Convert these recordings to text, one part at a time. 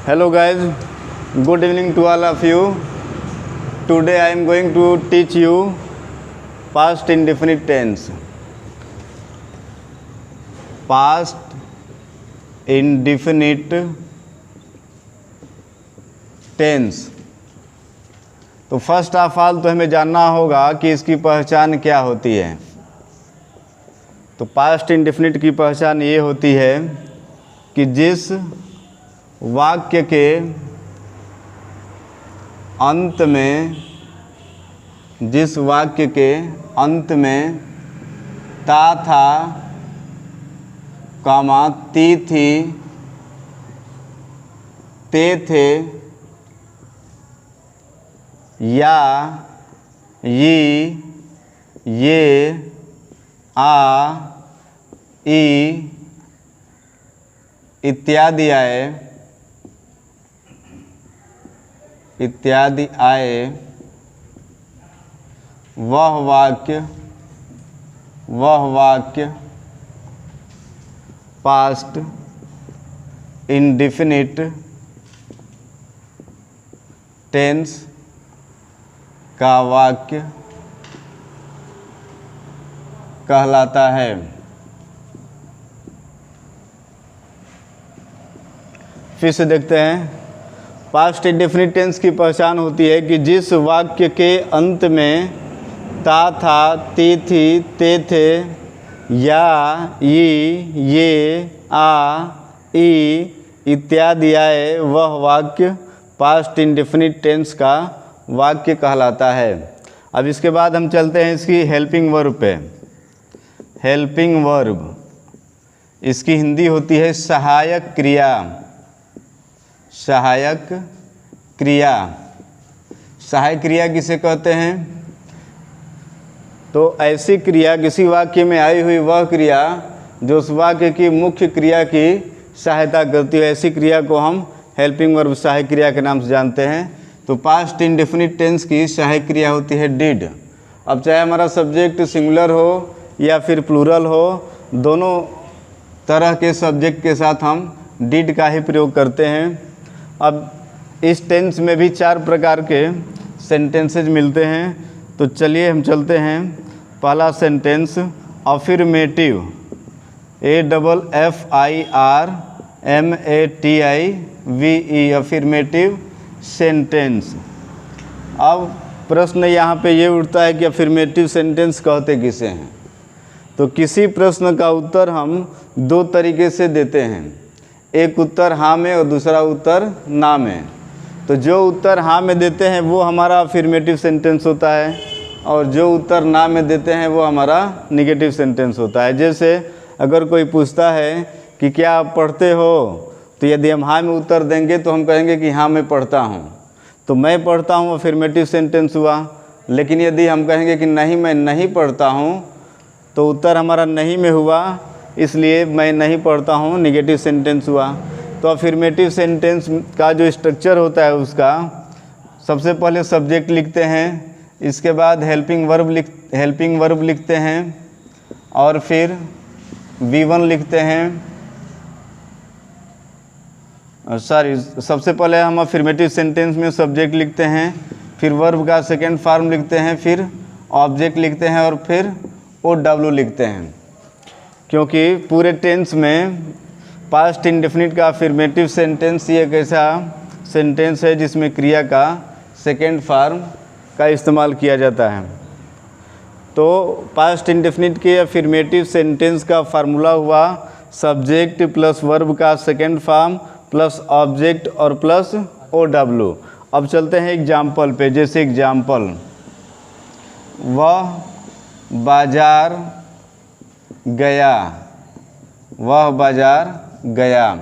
Hello guys, good evening to all of you. Today I am going to teach you past indefinite tense. Past indefinite tense. तो first of all तो हमें जानना होगा कि इसकी पहचान क्या होती है। तो पास्ट इंडेफिनिट की पहचान ये होती है कि जिस वाक्य के अंत में ता था, कामा ती थी, ते थे या ये आ ई इत्यादि आए वह वाक्य पास्ट इंडेफिनिट टेंस का वाक्य कहलाता है। फिर से देखते हैं। पास्ट इंडेफिनिट टेंस की पहचान होती है कि जिस वाक्य के अंत में ता था, ती थी, ते थे या ये आ ई इत्यादि आए वह वाक्य पास्ट इंडेफिनिट टेंस का वाक्य कहलाता है। अब इसके बाद हम चलते हैं इसकी हेल्पिंग वर्ब पे। हेल्पिंग वर्ब इसकी हिंदी होती है सहायक क्रिया। सहायक क्रिया किसे कहते हैं? तो ऐसी क्रिया, किसी वाक्य में आई हुई वह क्रिया जो उस वाक्य की मुख्य क्रिया की सहायता करती है, ऐसी क्रिया को हम हेल्पिंग वर्ब सहायक क्रिया के नाम से जानते हैं। तो पास्ट इंडेफिनिट टेंस की सहायक क्रिया होती है डिड। अब चाहे हमारा सब्जेक्ट सिंगुलर हो या फिर प्लूरल हो, दोनों तरह के सब्जेक्ट के साथ हम डिड का ही प्रयोग करते हैं। अब इस टेंस में भी 4 प्रकार के सेंटेंसेज मिलते हैं। तो चलिए हम चलते हैं। पहला sentence affirmative, AFFIRMATIVE, affirmative sentence. अब प्रश्न यहाँ पे ये उठता है कि अफर्मेटिव सेंटेंस कहते किसे हैं? तो किसी प्रश्न का उत्तर हम 2 तरीके से देते हैं, एक उत्तर हाँ में और दूसरा उत्तर ना में। तो जो उत्तर हाँ में देते हैं वो हमारा अफर्मेटिव सेंटेंस होता है और जो उत्तर ना में देते हैं वो हमारा निगेटिव सेंटेंस होता है। जैसे अगर कोई पूछता है कि क्या आप पढ़ते हो, तो यदि हम हाँ में उत्तर देंगे तो हम कहेंगे कि हाँ मैं पढ़ता हूँ, तो मैं पढ़ता हूँ अफर्मेटिव सेंटेंस हुआ। लेकिन यदि हम कहेंगे कि नहीं मैं नहीं पढ़ता हूँ, तो उत्तर हमारा नहीं में हुआ, इसलिए मैं नहीं पढ़ता हूँ निगेटिव सेंटेंस हुआ। तो अफर्मेटिव सेंटेंस का जो स्ट्रक्चर होता है उसका सबसे पहले सब्जेक्ट लिखते हैं, इसके बाद हेल्पिंग वर्ब लिखते हैं और फिर V1 लिखते हैं। सबसे पहले हम अफर्मेटिव सेंटेंस में सब्जेक्ट लिखते हैं, फिर वर्ब का सेकेंड फॉर्म लिखते हैं, फिर ऑब्जेक्ट लिखते हैं और फिर OW लिखते हैं। क्योंकि पूरे टेंस में पास्ट इंडेफिनिट का अफर्मेटिव सेंटेंस ये एक ऐसा सेंटेंस है जिसमें क्रिया का सेकेंड फॉर्म का इस्तेमाल किया जाता है। तो पास्ट इंडेफिनिट के अफर्मेटिव सेंटेंस का फार्मूला हुआ सब्जेक्ट प्लस वर्ब का सेकेंड फॉर्म प्लस ऑब्जेक्ट और प्लस OW। अब चलते हैं एग्जाम्पल पे। जैसे एग्जाम्पल, वह बाजार गया।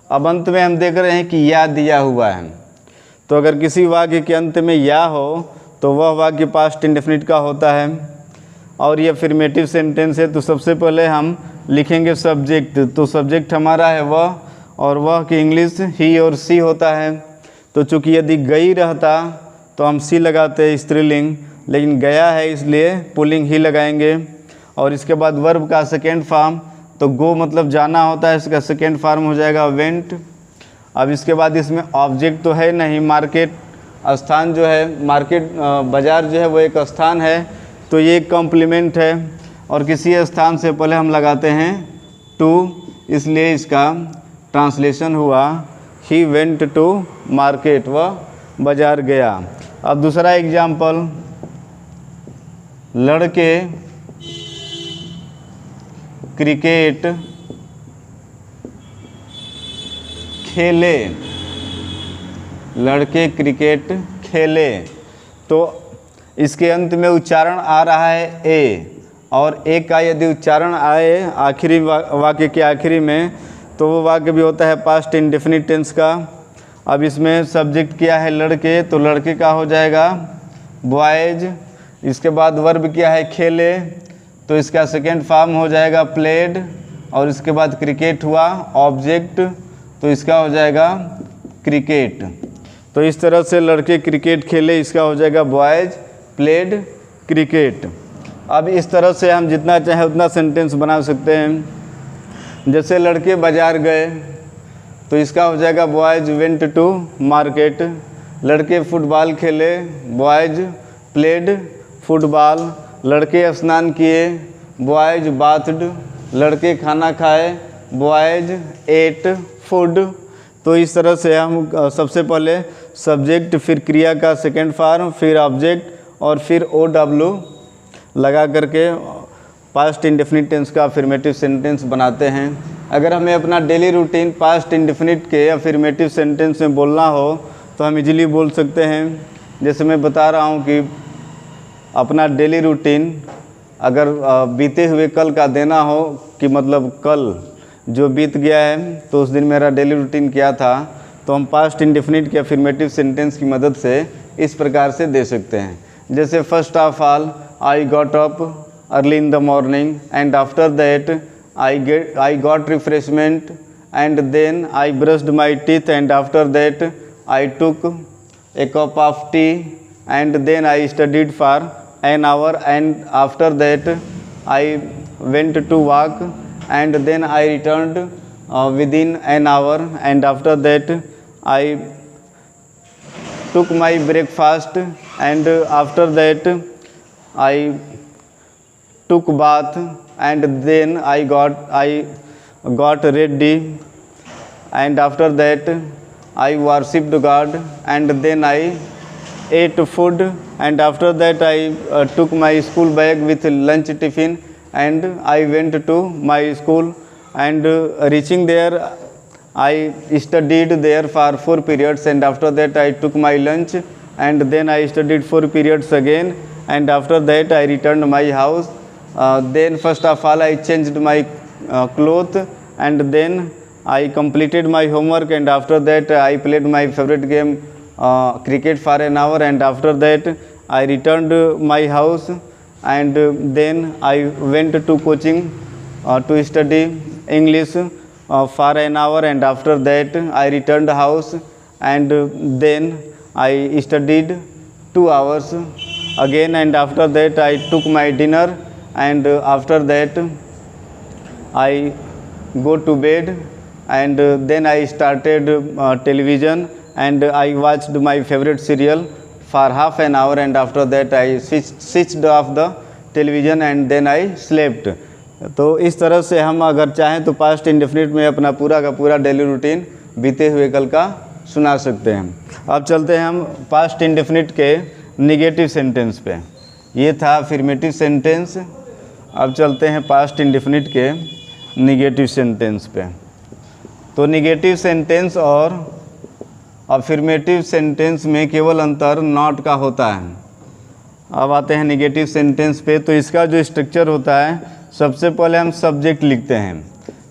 अब अंत में हम देख रहे हैं कि या दिया हुआ है। तो अगर किसी वाक्य के अंत में या हो तो वह वाक्य पास्ट इंडेफिनिट का होता है और ये अफर्मेटिव सेंटेंस है। तो सबसे पहले हम लिखेंगे सब्जेक्ट। तो सब्जेक्ट हमारा है वह, और वह की इंग्लिश ही और सी होता है। तो चूँकि यदि गई रहता तो हम सी लगाते हैं स्त्रीलिंग, लेकिन गया है इसलिए पुल्लिंग ही लगाएंगे। और इसके बाद वर्ब का सेकेंड फॉर्म, तो तो गो मतलब जाना होता है, इसका सेकेंड फॉर्म हो जाएगा वेंट। अब इसके बाद इसमें ऑब्जेक्ट तो है नहीं, मार्केट स्थान जो है, मार्केट बाज़ार जो है वो एक स्थान है, तो ये एक कॉम्प्लीमेंट है और किसी स्थान से पहले हम लगाते हैं टू, इसलिए इसका ट्रांसलेशन हुआ ही वेंट टू मार्केट, वह बाज़ार गया। अब दूसरा एग्जाम्पल, लड़के क्रिकेट खेले, लड़के क्रिकेट खेले, तो इसके अंत में उच्चारण आ रहा है ए, और ए का यदि उच्चारण आए आखिरी वाक्य के आखिरी में तो वो वाक्य भी होता है पास्ट इंडेफिनिट टेंस का। अब इसमें सब्जेक्ट क्या है लड़के, तो लड़के का हो जाएगा बॉयज। इसके बाद वर्ब क्या है खेले, तो इसका सेकेंड फॉर्म हो जाएगा प्लेड, और इसके बाद क्रिकेट हुआ ऑब्जेक्ट, तो इसका हो जाएगा क्रिकेट। तो इस तरह से लड़के क्रिकेट खेले, इसका हो जाएगा बॉयज प्लेड क्रिकेट। अब इस तरह से हम जितना चाहे उतना सेंटेंस बना सकते हैं। जैसे लड़के बाज़ार गए, तो इसका हो जाएगा बॉयज वेंट टू मार्केट। लड़के फुटबॉल खेले, बॉयज प्लेड फुटबॉल। लड़के स्नान किए, बॉयज बाथड। लड़के खाना खाए, बॉयज एट फूड। तो इस तरह से हम सबसे पहले सब्जेक्ट, फिर क्रिया का सेकेंड फॉर्म, फिर ऑब्जेक्ट और फिर OW लगा करके पास्ट इंडेफिनिट टेंस का अफर्मेटिव सेंटेंस बनाते हैं। अगर हमें अपना डेली रूटीन पास्ट इंडेफिनिट के अफर्मेटिव सेंटेंस में बोलना हो तो हम इजीली बोल सकते हैं। जैसे मैं बता रहा हूँ कि अपना डेली रूटीन अगर बीते हुए कल का देना हो, कि मतलब कल जो बीत गया है तो उस दिन मेरा डेली रूटीन क्या था, तो हम पास्ट इंडेफिनिट के अफर्मेटिव सेंटेंस की मदद से इस प्रकार से दे सकते हैं। जैसे first of all I got up early in the morning and after that I got refreshment and then I brushed my teeth and after that I took a cup of tea and then I studied for an hour and after that I went to walk and then I returned within an hour and after that I took my breakfast and after that I took bath and then I got ready and after that I worshipped God and then I ate food and after that I took my school bag with lunch tiffin and I went to my school and reaching there I studied there for 4 periods and after that I took my lunch and then I studied 4 periods again and after that I returned my house. Then first of all I changed my clothes and then I completed my homework and after that I played my favorite game cricket for an hour and after that I returned my house and then I went to coaching to study English for an hour and after that I returned house and then I studied 2 hours again and after that I took my dinner and after that I go to bed and then I started television and I watched my favorite serial for half an hour and after that I switched off the television and then I slept. तो इस तरह से हम अगर चाहें तो past indefinite में अपना पूरा का पूरा डेली रूटीन बीते हुए कल का सुना सकते हैं। अब चलते हैं हम पास्ट इंडेफिनिट के निगेटिव सेंटेंस पे। ये था अफर्मेटिव सेंटेंस। अब चलते हैं पास्ट इंडेफिनिट के निगेटिव सेंटेंस पे। तो निगेटिव सेंटेंस और अफर्मेटिव सेंटेंस में केवल अंतर नॉट का होता है। अब आते हैं निगेटिव सेंटेंस पे। तो इसका जो स्ट्रक्चर होता है, सबसे पहले हम सब्जेक्ट लिखते हैं,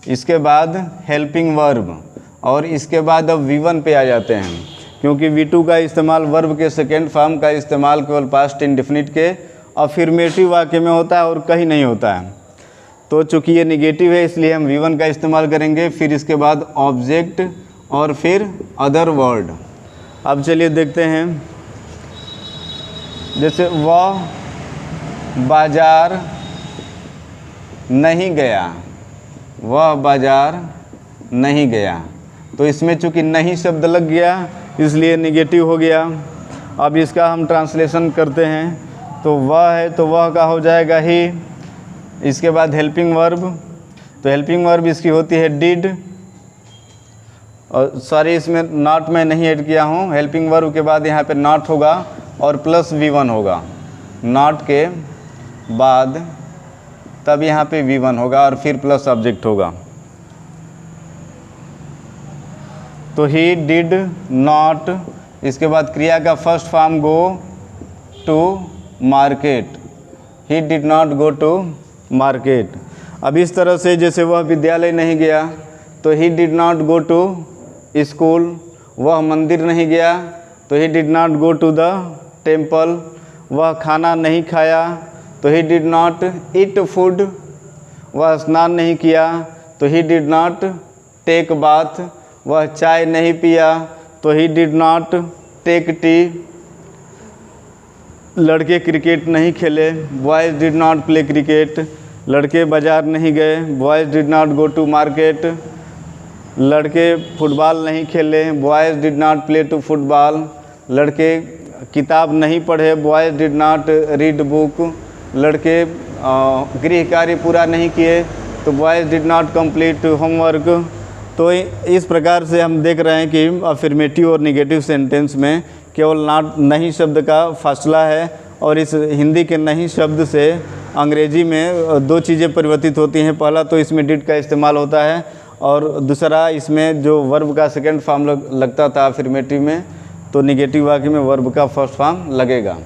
इसके बाद हेल्पिंग वर्ब और इसके बाद अब V1 पे आ जाते हैं, क्योंकि V2 का इस्तेमाल वर्ब के सेकेंड फॉर्म का इस्तेमाल केवल पास्ट इंडेफिनिट के अफर्मेटिव वाक्य में होता है और कहीं नहीं होता है। तो चूँकि ये निगेटिव है इसलिए हम V1 का इस्तेमाल करेंगे, फिर इसके बाद ऑब्जेक्ट और फिर अदर वर्ड। अब चलिए देखते हैं। जैसे वह बाजार नहीं गया, वह बाजार नहीं गया। तो इसमें चूंकि नहीं शब्द लग गया इसलिए निगेटिव हो गया। अब इसका हम ट्रांसलेशन करते हैं, तो वह है तो वह का हो जाएगा ही। इसके बाद हेल्पिंग वर्ब, तो हेल्पिंग वर्ब इसकी होती है डिड, और सॉरी इसमें नॉट मैं नहीं ऐड किया हूँ। हेल्पिंग वर्ब के बाद यहाँ पे नॉट होगा और प्लस V1 होगा, नॉट के बाद तब यहाँ पे V1 होगा और फिर प्लस ऑब्जेक्ट होगा। तो ही डिड नॉट, इसके बाद क्रिया का first form go to market, he did not go to market. अब इस तरह से जैसे वह विद्यालय नहीं गया तो he did not go to school, वह मंदिर नहीं गया तो he did not go to the temple, वह खाना नहीं खाया तो he did not eat food, वह स्नान नहीं किया तो he did not take bath, वह चाय नहीं पिया तो he did not take tea, लड़के क्रिकेट नहीं खेले, boys did not play cricket, लड़के बाज़ार नहीं गए, boys did not go to market, लड़के फुटबॉल नहीं खेले, boys did not play to football, लड़के किताब नहीं पढ़े, boys did not read book, लड़के गृह कार्य पूरा नहीं किए तो boys did not complete homework. तो इस प्रकार से हम देख रहे हैं कि अफर्मेटिव और नेगेटिव सेंटेंस में केवल नॉट नहीं शब्द का फासला है, और इस हिंदी के नहीं शब्द से अंग्रेजी में दो चीज़ें परिवर्तित होती हैं। पहला तो इसमें डिड का इस्तेमाल होता है, और दूसरा इसमें जो वर्ब का सेकंड फॉर्म लगता था अफर्मेटिव में, तो नेगेटिव वाक्य में वर्ब का फर्स्ट फॉर्म लगेगा।